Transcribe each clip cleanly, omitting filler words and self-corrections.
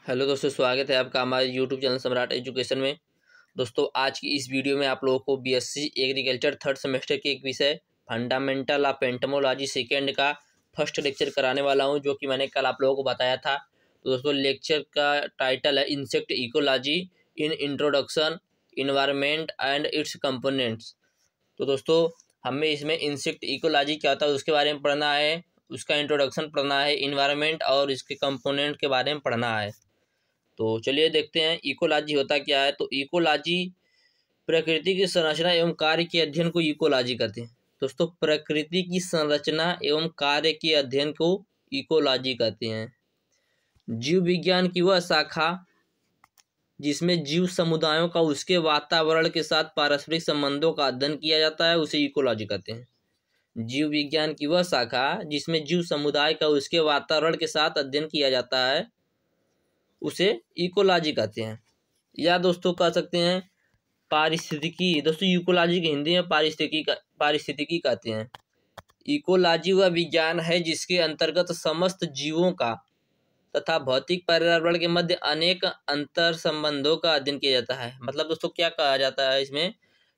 Hello दोस्तों, स्वागत है आपका हमारे यूट्यूब चैनल सम्राट एजुकेशन में। दोस्तों, आज की इस वीडियो में आप लोगों को बीएससी एग्रीकल्चर थर्ड सेमेस्टर के एक विषय फंडामेंटल ऑफ एंटोमोलॉजी सेकेंड का फर्स्ट लेक्चर कराने वाला हूं, जो कि मैंने कल आप लोगों को बताया था। तो दोस्तों, लेक्चर का टाइटल है insect ecology in introduction, environment and it's components. तो दोस्तों, हमें इसमें इंसेक्ट इकोलॉजी क्या होता है उसके बारे में पढ़ना है, उसका इंट्रोडक्शन पढ़ना है, इन्वायरमेंट और इसके कंपोनेंट के बारे में पढ़ना है। तो चलिए देखते हैं इकोलॉजी होता क्या है। तो इकोलॉजी प्रकृति की संरचना एवं कार्य के अध्ययन को इकोलॉजी कहते हैं। दोस्तों, प्रकृति की संरचना एवं कार्य के अध्ययन को इकोलॉजी कहते हैं। जीव विज्ञान की वह शाखा जिसमें जीव समुदायों का उसके वातावरण के साथ पारस्परिक संबंधों का अध्ययन किया जाता है उसे इकोलॉजी कहते हैं। जीव विज्ञान की वह शाखा जिसमें जीव समुदाय का उसके वातावरण के साथ अध्ययन किया जाता है उसे इकोलॉजी कहते हैं। या दोस्तों कह सकते हैं पारिस्थितिकी। दोस्तों, इकोलॉजी की हिंदी में पारिस्थितिकी कहते हैं। इकोलॉजी वह विज्ञान है जिसके अंतर्गत समस्त जीवों का तथा भौतिक पर्यावरण के मध्य अनेक अंतर संबंधों का अध्ययन किया जाता है। मतलब दोस्तों, क्या कहा जाता है इसमें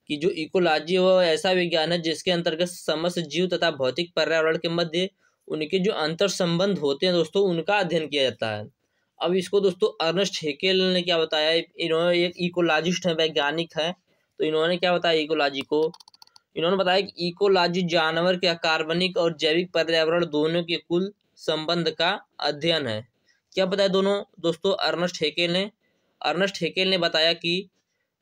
कि जो इकोलॉजी वह ऐसा विज्ञान है जिसके अंतर्गत समस्त जीव तथा भौतिक पर्यावरण के मध्य उनके जो अंतर संबंध होते हैं दोस्तों, उनका अध्ययन किया जाता है। अब इसको दोस्तों अर्नेस्ट हेकेल ने क्या बताया, इन्होंने एक इकोलॉजिस्ट है, वैज्ञानिक है, तो इन्होंने क्या बताया इकोलॉजी को, इन्होंने बताया कि इकोलॉजी जानवर के कार्बनिक और जैविक पर्यावरण दोनों के कुल संबंध का अध्ययन है। क्या बताया दोनों दोस्तों अर्नेस्ट हेकेल ने बताया कि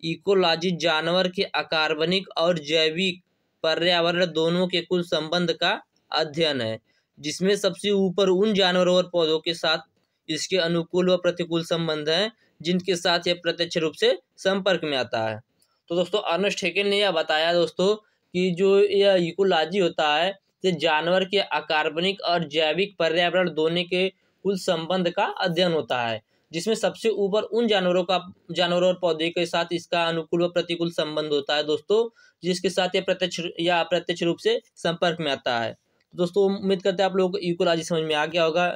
इकोलॉजी जानवर के अकार्बनिक और जैविक पर्यावरण दोनों के कुल संबंध का अध्ययन है, जिसमें सबसे ऊपर उन जानवरों और पौधों के साथ इसके अनुकूल व प्रतिकूल संबंध हैं जिनके साथ यह प्रत्यक्ष रूप से संपर्क में आता है। तो दोस्तों, अर्नेस्ट हेकेल ने यह बताया दोस्तों कि जो यह इकोलॉजी होता है ये जानवर के अकार्बनिक और जैविक पर्यावरण दोनों के कुल संबंध का अध्ययन होता है, जिसमें सबसे ऊपर उन जानवरों और पौधे के साथ इसका अनुकूल व प्रतिकूल संबंध होता है दोस्तों, जिसके साथ यह प्रत्यक्ष या अप्रत्यक्ष रूप से संपर्क में आता है। तो दोस्तों, उम्मीद करते हैं आप लोगों को इकोलॉजी समझ में आ गया होगा।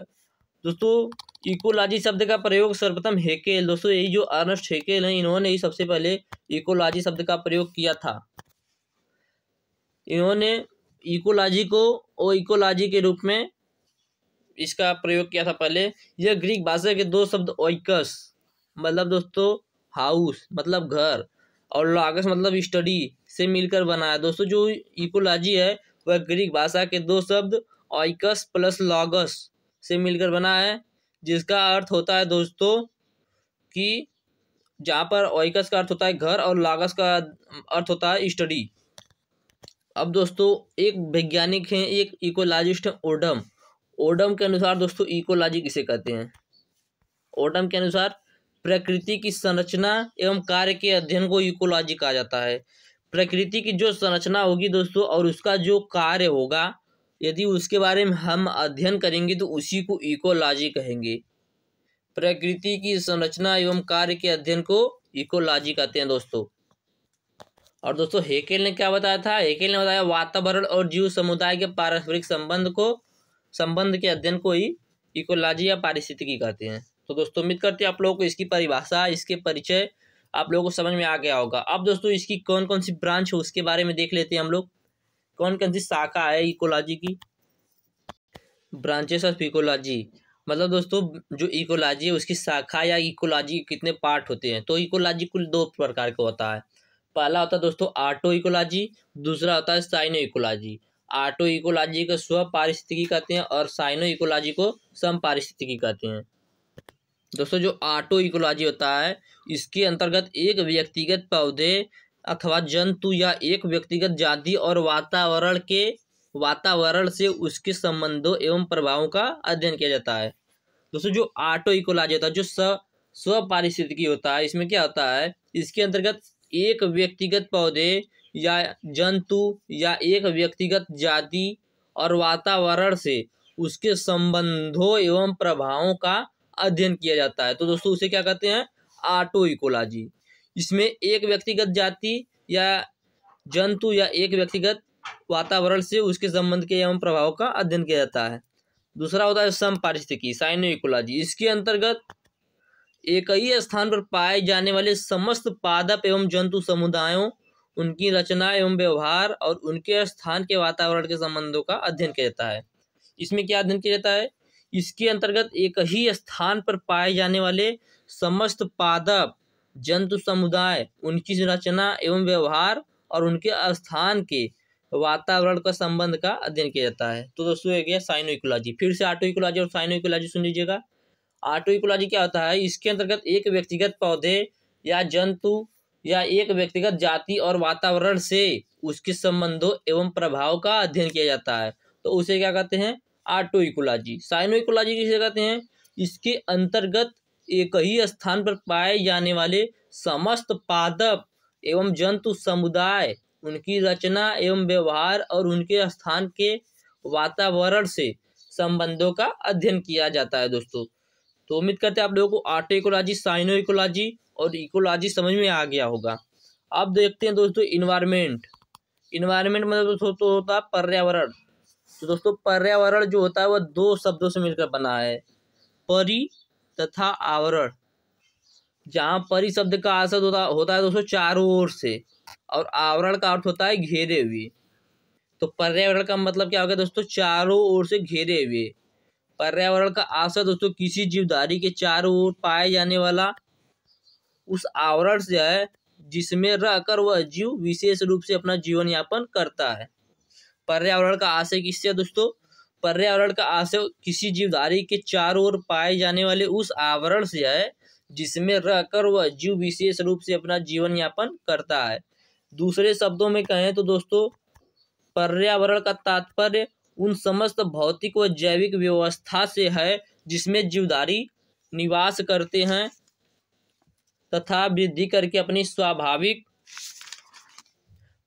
दोस्तों, इकोलॉजी शब्द का प्रयोग सर्वप्रथम हेकेल, दोस्तों यही जो अर्नेस्ट हेकेल हैं, इन्होंने ही सबसे पहले इकोलॉजी शब्द का प्रयोग किया था। इन्होंने इकोलॉजी को इकोलॉजी के रूप में इसका प्रयोग किया था पहले। यह ग्रीक भाषा के दो शब्द ओइकस मतलब दोस्तों हाउस मतलब घर और लॉगस मतलब स्टडी से मिलकर बना है। दोस्तों, जो इकोलॉजी है वह ग्रीक भाषा के दो शब्द ओइकस प्लस लॉगस से मिलकर बना है, जिसका अर्थ होता है दोस्तों कि जहाँ पर ओइकस का अर्थ होता है घर और लॉगस का अर्थ होता है स्टडी। अब दोस्तों, एक वैज्ञानिक हैं, एक इकोलॉजिस्ट है ओडम के अनुसार दोस्तों इकोलॉजी किसे कहते हैं। ओडम के अनुसार प्रकृति की संरचना एवं कार्य के अध्ययन को इकोलॉजी कहा जाता है। प्रकृति की जो संरचना होगी दोस्तों और उसका जो कार्य होगा, यदि उसके बारे में हम अध्ययन करेंगे तो उसी को इकोलॉजी कहेंगे। प्रकृति की संरचना एवं कार्य के अध्ययन को इकोलॉजी कहते हैं दोस्तों। और दोस्तों, हेकेल ने क्या बताया था, हेकेल ने बताया वातावरण और जीव समुदाय के पारस्परिक संबंध के अध्ययन को ही इकोलॉजी या पारिस्थितिकी कहते हैं। तो दोस्तों, उम्मीद करते हैं आप लोगों को इसकी परिभाषा, इसके परिचय आप लोगों को समझ में आ गया होगा। अब दोस्तों, इसकी कौन कौन सी ब्रांच है उसके बारे में देख लेते हैं हम लोग। कौन कौन सी शाखा है इकोलॉजी की। ब्रांचेस ऑफ इकोलॉजी मतलब दोस्तों जो इकोलॉजी है उसकी शाखा या इकोलॉजी कितने पार्ट होते हैं। तो इकोलॉजी कुल दो प्रकार का होता है। पहला होता है दोस्तों ऑटो इकोलॉजी, दूसरा होता है साइनो इकोलॉजी। ऑटो इकोलॉजी को स्व पारिस्थितिकी कहते हैं और साइनो इकोलॉजी को सम पारिस्थितिकी कहते हैं। दोस्तों, जो ऑटो इकोलॉजी होता है इसके अंतर्गत एक व्यक्तिगत पौधे अथवा जंतु या एक व्यक्तिगत जाति और वातावरण से उसके संबंधों एवं प्रभावों का अध्ययन किया जाता है। दोस्तों, जो ऑटो इकोलॉजी होता है जो स्व पारिस्थितिकी होता है, इसमें क्या होता है, इसके अंतर्गत एक व्यक्तिगत पौधे या जंतु या एक व्यक्तिगत जाति और वातावरण से उसके संबंधों एवं प्रभावों का अध्ययन किया जाता है। तो दोस्तों, उसे क्या कहते हैं, ऑटो इकोलॉजी। इसमें एक व्यक्तिगत जाति या जंतु या एक व्यक्तिगत वातावरण से उसके संबंध के एवं प्रभाव का अध्ययन किया जाता है। दूसरा होता है सम पारिस्थितिकी साइनो इकोलॉजी। इसके अंतर्गत एक ही स्थान पर पाए जाने वाले समस्त पादप एवं जंतु समुदायों, उनकी रचना एवं व्यवहार और उनके स्थान के वातावरण के संबंधों का अध्ययन किया जाता है। इसमें क्या अध्ययन किया जाता है? इसके अंतर्गत एक ही स्थान पर पाए जाने वाले समस्त पादप जंतु समुदाय, उनकी रचना एवं व्यवहार और उनके स्थान के वातावरण का संबंध का अध्ययन किया जाता है। तो दोस्तों ये गया साइनो इकोलॉजी। फिर से ऑटो इकोलॉजी और साइनो इकोलॉजी सुन लीजिएगा। ऑटो इकोलॉजी क्या होता है? इसके अंतर्गत एक व्यक्तिगत पौधे या जंतु या एक व्यक्तिगत जाति और वातावरण से उसके संबंधों एवं प्रभाव का अध्ययन किया जाता है, तो उसे क्या कहते हैं? Auto ecology. साइनो इकोलॉजी किसे कहते हैं? इसके अंतर्गत एक ही स्थान पर पाए जाने वाले समस्त पादप एवं जंतु समुदाय, उनकी रचना एवं व्यवहार और उनके स्थान के वातावरण से संबंधों का अध्ययन किया जाता है दोस्तों। तो उम्मीद करते हैं आप लोगों को ऑटो इकोलॉजी, साइनो इकोलॉजी और इकोलॉजी समझ में आ गया होगा। अब देखते हैं दोस्तों इन्वायरमेंट। इन्वायरमेंट मतलब दोस्तों तो होता है पर्यावरण। तो दोस्तों पर्यावरण जो होता है वह दो शब्दों से मिलकर बना है, परि तथा आवरण। जहाँ परि शब्द का अर्थ होता है दोस्तों चारों ओर से, और आवरण का अर्थ होता है घेरे हुए। तो पर्यावरण का मतलब क्या होगा दोस्तों? चारों ओर से घेरे हुए। पर्यावरण का आशय दोस्तों किसी जीवधारी के चारों ओर पाए जाने वाला उस आवरण से है जिसमें रहकर वह जीव विशेष रूप से अपना जीवन यापन करता है। पर्यावरण का आशय किससे दोस्तों? पर्यावरण का आशय किसी जीवधारी के चारों ओर पाए जाने वाले उस आवरण से है जिसमें रहकर वह जीव विशेष रूप से अपना जीवन यापन करता है। दूसरे शब्दों में कहें तो दोस्तों पर्यावरण का तात्पर्य उन समस्त भौतिक व जैविक व्यवस्था से है जिसमें जीवधारी निवास करते हैं तथा वृद्धि करके अपनी स्वाभाविक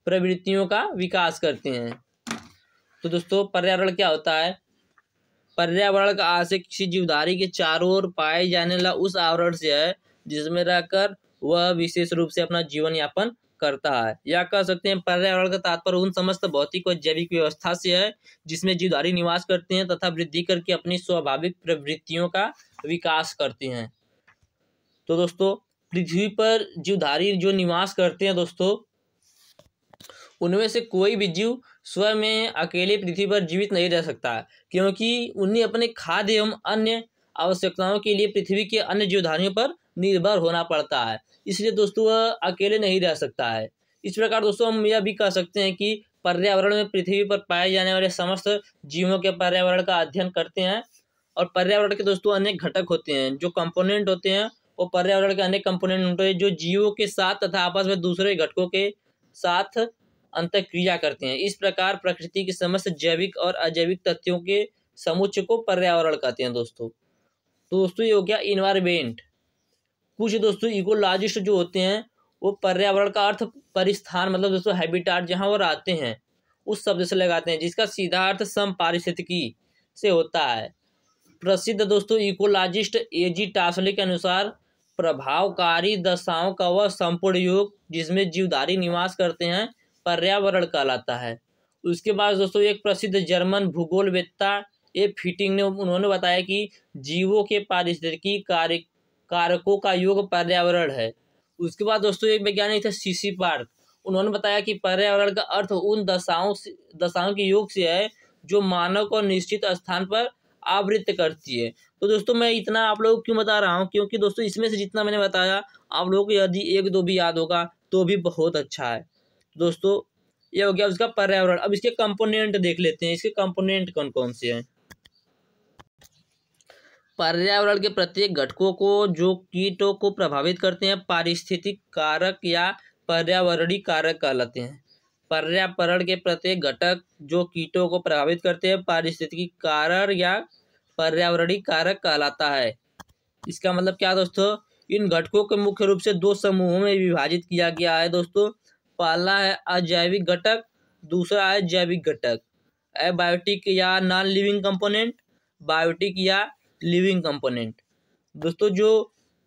प्रवृत्तियों का विकास करते हैं। तो दोस्तों पर्यावरण क्या होता है? पर्यावरण का आशय किसी जीवधारी के चारों ओर पाए जाने वाला उस आवरण से है जिसमें रहकर वह विशेष रूप से अपना जीवन यापन करता है। या कह सकते हैं पर्यावरण का तात्पर्य उन समस्त भौतिक और जैविक व्यवस्था से है जिसमें जीवधारी निवास करते हैं तथा वृद्धि करके अपनी स्वाभाविक प्रवृत्तियों का विकास करते हैं। तो दोस्तों पृथ्वी पर जीवधारी जो निवास करते हैं दोस्तों, उनमें से कोई भी जीव स्वयं में अकेले पृथ्वी पर जीवित नहीं रह सकता है, क्योंकि उन्हें अपने खाद्य एवं अन्य आवश्यकताओं के लिए पृथ्वी के अन्य जीवधारियों पर निर्भर होना पड़ता है। इसलिए दोस्तों वह अकेले नहीं रह सकता है। इस प्रकार दोस्तों हम यह भी कह सकते हैं कि पर्यावरण में पृथ्वी पर पाए जाने वाले समस्त जीवों के पर्यावरण का अध्ययन करते हैं। और पर्यावरण के दोस्तों अनेक घटक होते हैं, जो कंपोनेंट होते हैं वो पर्यावरण के अनेक कंपोनेंट होते हैं जो जीवों के साथ तथा आपस में दूसरे घटकों के साथ अंतःक्रिया करते हैं। इस प्रकार प्रकृति के समस्त जैविक और अजैविक तथ्यों के समुच्चय को पर्यावरण कहते हैं दोस्तों। तो दोस्तों ये हो गया इन्वायरमेंट। कुछ दोस्तों इकोलॉजिस्ट जो होते हैं वो पर्यावरण का अर्थ परिस्थान मतलब दोस्तों हैबिटाट, जहाँ वो रहते हैं, उस शब्द से लगाते हैं, जिसका सीधा अर्थ समपारिस्थितिकी से होता है। प्रसिद्ध दोस्तों इकोलॉजिस्ट एजी टासले के अनुसार प्रभावकारी दशाओं का वह संपूर्ण योग जिसमें जीवधारी निवास करते हैं पर्यावरण कहलाता है। उसके बाद दोस्तों एक प्रसिद्ध जर्मन भूगोलवेत्ता ए फिटिंग ने उन्होंने बताया कि जीवों के पारिस्थितिकी कारकों का योग पर्यावरण है। उसके बाद दोस्तों एक वैज्ञानिक थे सीसी पार्क, उन्होंने बताया कि पर्यावरण का अर्थ उन दशाओं के योग से है जो मानव को निश्चित स्थान पर आवृत्त करती है। तो दोस्तों मैं इतना आप लोगों को क्यों बता रहा हूँ, क्योंकि दोस्तों इसमें से जितना मैंने बताया आप लोगों को यदि एक दो भी याद होगा तो भी बहुत अच्छा है। दोस्तों ये हो गया उसका पर्यावरण। अब इसके कंपोनेंट देख लेते हैं, इसके कंपोनेंट कौन कौन से हैं। पर्यावरण के प्रत्येक घटकों को जो कीटों को प्रभावित करते हैं पारिस्थितिक कारक या पर्यावरणीय कारक कहलाते हैं। पर्यावरण के प्रत्येक घटक जो कीटों को प्रभावित करते हैं पारिस्थितिकी कारक या पर्यावरणीय कारक कहलाता है। इसका मतलब क्या दोस्तों? इन घटकों को मुख्य रूप से दो समूहों में विभाजित किया गया है दोस्तों। पहला है अजैविक घटक, दूसरा है जैविक घटक। एबायोटिक या नॉन लिविंग कंपोनेंट, बायोटिक या लिविंग कंपोनेंट। दोस्तों जो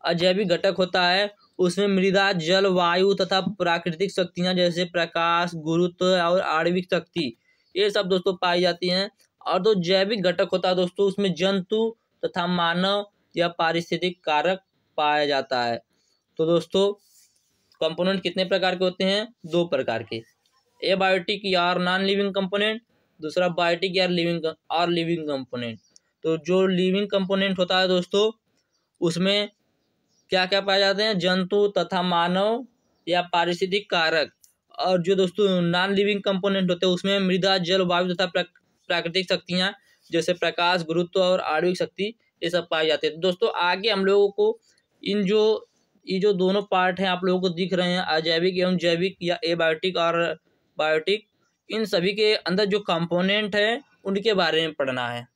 अजैविक घटक होता है उसमें मृदा, जल, वायु तथा प्राकृतिक शक्तियां जैसे प्रकाश, गुरुत्व और आणविक शक्ति ये सब दोस्तों पाई जाती हैं। और जैविक घटक होता है दोस्तों उसमें जंतु तथा मानव या पारिस्थितिक कारक पाया जाता है। तो दोस्तों कंपोनेंट कितने प्रकार के होते हैं? 2 प्रकार के, एबायोटिक या नॉन लिविंग कंपोनेंट, दूसरा बायोटिक या लिविंग कंपोनेंट। तो जो लिविंग कंपोनेंट होता है दोस्तों उसमें क्या क्या पाए जाते हैं? जंतु तथा मानव या पारिस्थितिक कारक। और जो दोस्तों नॉन लिविंग कंपोनेंट होते हैं उसमें मृदा, जल, वायु तथा प्राकृतिक शक्तियाँ जैसे प्रकाश, गुरुत्व और आणविक शक्ति ये सब पाए जाते हैं। तो दोस्तों आगे हम लोगों को ये जो दोनों पार्ट हैं आप लोगों को दिख रहे हैं, अजैविक एवं जैविक या एबायोटिक और बायोटिक, इन सभी के अंदर जो कंपोनेंट है उनके बारे में पढ़ना है।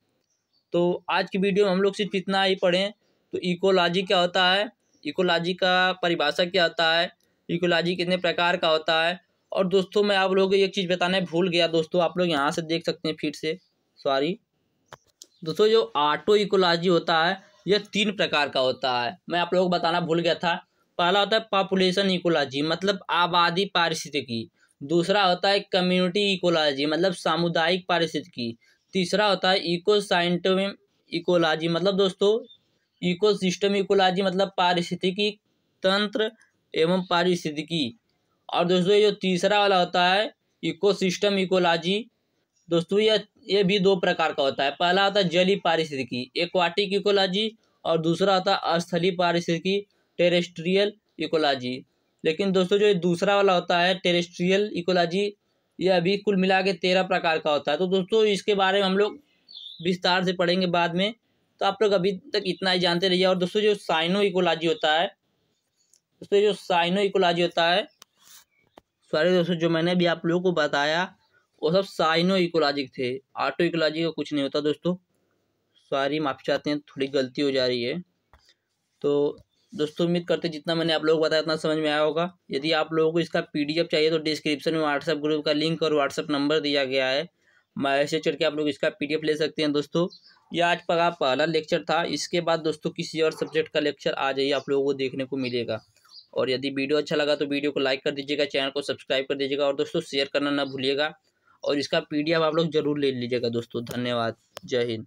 तो आज की वीडियो में हम लोग सिर्फ इतना ही पढ़ें। तो इकोलॉजी क्या होता है, इकोलॉजी का परिभाषा क्या होता है, इकोलॉजी कितने प्रकार का होता है। और दोस्तों मैं आप लोगों को एक चीज़ बताना भूल गया दोस्तों, आप लोग यहाँ से देख सकते हैं फिर से, सॉरी दोस्तों, जो ऑटो इकोलॉजी होता है यह 3 प्रकार का होता है, मैं आप लोगों को बताना भूल गया था। पहला होता है पॉपुलेशन इकोलॉजी मतलब आबादी पारिस्थितिकी, दूसरा होता है कम्युनिटी इकोलॉजी मतलब सामुदायिक पारिस्थितिकी, तीसरा होता है इकोसाइंटिम इकोलॉजी मतलब दोस्तों इकोसिस्टम इकोलॉजी मतलब पारिस्थितिकी तंत्र एवं पारिस्थितिकी। और दोस्तों ये जो तीसरा वाला होता है इकोसिस्टम इकोलॉजी दोस्तों ये भी 2 प्रकार का होता है। पहला होता है जलीय पारिस्थितिकी एक्वाटिक इकोलॉजी और दूसरा होता है स्थलीय पारिस्थितिकी टेरेस्ट्रियल इकोलॉजी। लेकिन दोस्तों जो दूसरा वाला होता है टेरेस्ट्रियल इकोलॉजी ये अभी कुल मिला के 13 प्रकार का होता है। तो दोस्तों इसके बारे में हम लोग विस्तार से पढ़ेंगे बाद में, तो आप लोग अभी तक इतना ही जानते रहिए। और दोस्तों जो साइनो इकोलॉजी होता है सॉरी दोस्तों जो मैंने भी आप लोगों को बताया वो सब साइनो इकोलॉजिक थे, ऑटो इकोलॉजी का कुछ नहीं होता दोस्तों। सॉरी माफ़ी चाहते हैं, थोड़ी गलती हो जा रही है। तो दोस्तों उम्मीद करते जितना मैंने आप लोगों को बताया उतना समझ में आया होगा। यदि आप लोगों को इसका PDF चाहिए तो डिस्क्रिप्शन में व्हाट्सएप ग्रुप का लिंक और व्हाट्सएप नंबर दिया गया है, मैसेज करके आप लोग इसका PDF ले सकते हैं। दोस्तों ये आज का पहला लेक्चर था, इसके बाद दोस्तों किसी और सब्जेक्ट का लेक्चर आ जाइए आप लोगों को देखने को मिलेगा। और यदि वीडियो अच्छा लगा तो वीडियो को लाइक कर दीजिएगा, चैनल को सब्सक्राइब कर दीजिएगा और दोस्तों शेयर करना ना भूलिएगा। और इसका PDF आप लोग जरूर ले लीजिएगा दोस्तों। धन्यवाद, जय हिंद।